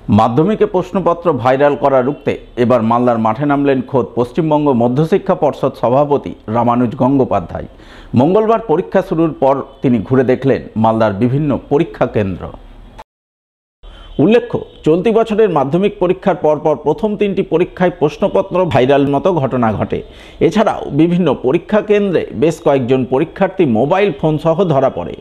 মাধ্যমিকে প্রশ্নপত্র ভাইরাল করা রুখতে এবার মালদার মাঠে নামলেন খোদ পশ্চিমবঙ্গ মধ্যশিক্ষা পর্ষদ সভাপতি রামানুজ গঙ্গোপাধ্যায়। মঙ্গলবার পরীক্ষা শুরুর পর তিনি ঘুরে দেখলেন মালদার বিভিন্ন পরীক্ষা কেন্দ্র। উল্লেখ্য, চলতি বছরের মাধ্যমিক পরীক্ষার পরপর প্রথম 3টি পরীক্ষায় প্রশ্নপত্র ভাইরাল মতো ঘটনা ঘটে। এছাড়াও বিভিন্ন পরীক্ষা কেন্দ্রে বেশ কয়েকজন পরীক্ষার্থী মোবাইল ফোন সহ ধরা পড়ে।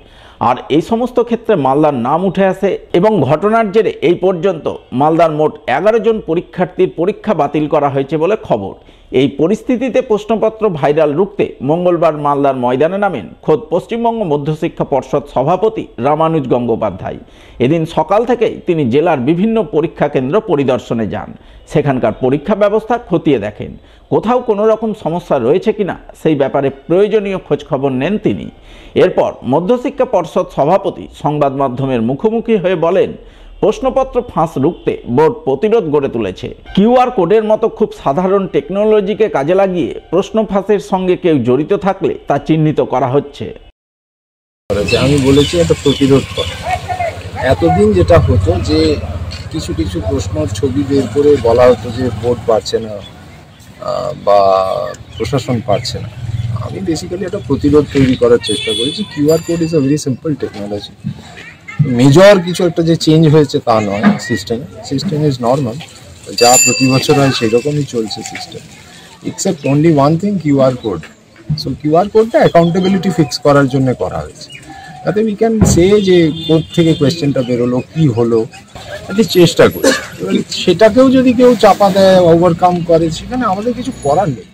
আর এই সমস্ত ক্ষেত্রে মালদার নাম উঠে আসে এবং ঘটনার জেরে এই পর্যন্ত মালদার মোট 11 জন পরীক্ষার্থীর পরীক্ষা বাতিল করা হয়েছে বলে খবর। এই পরিস্থিতিতে প্রশ্নপত্র ভাইরাল রুখতে মঙ্গলবার মালদার ময়দানে নামেন খোদ পশ্চিমবঙ্গ মধ্যশিক্ষা পর্ষদ সভাপতি রামানুজ গঙ্গোপাধ্যায়। এদিন সকাল থেকেই তিনি জেলার বিভিন্ন পরীক্ষা কেন্দ্র পরিদর্শনে যান, সেখানকার পরীক্ষা ব্যবস্থা খতিয়ে দেখেন। কোথাও কোনো রকম সমস্যা রয়েছে কিনা সেই ব্যাপারে প্রয়োজনীয় খোঁজখবর নেন তিনি। এরপর মধ্যশিক্ষা পর্ষদ সভাপতি সংবাদ মাধ্যমের মুখোমুখি হয়ে বলেন, প্রশ্নপত্র ফাঁস রুখতে বোর্ড প্রতিরোধ গড়ে তুলেছে। কিউআর কোডের মতো খুব সাধারণ টেকনোলজিকে কাজে লাগিয়ে প্রশ্ন ফাঁসের সঙ্গে কেউ জড়িত থাকলে তা চিহ্নিত করা হচ্ছে। আমি বলেছি এটা প্রতিরোধ করা। এতদিন যেটা হতো যে কিছু কিছু প্রশ্নের ছবি বের করে বলা হতো যে বোর্ড পারছে না বা প্রশাসন পারছে না। আমি বেসিক্যালি একটা প্রতিরোধ তৈরি করার চেষ্টা করেছি। QR code is a very simple technology. Major কিছু একটা যে চেঞ্জ হয়েছে তা নয়। সিস্টেম ইজ নর্মাল, যা প্রতি বছর হয় সেরকমই চলছে system, except only one thing, QR code. So QR কোডটা অ্যাকাউন্টেবিলিটি ফিক্স করার জন্য করা হয়েছে, তাতে উই ক্যান সে যে কোড থেকে কোয়েশ্চেনটা বেরোলো কি হলো, একটা চেষ্টা করি। সেটাকেও যদি কেউ চাপা দেয়, ওভারকাম করে, সেখানে আমাদের কিছু করার নেই।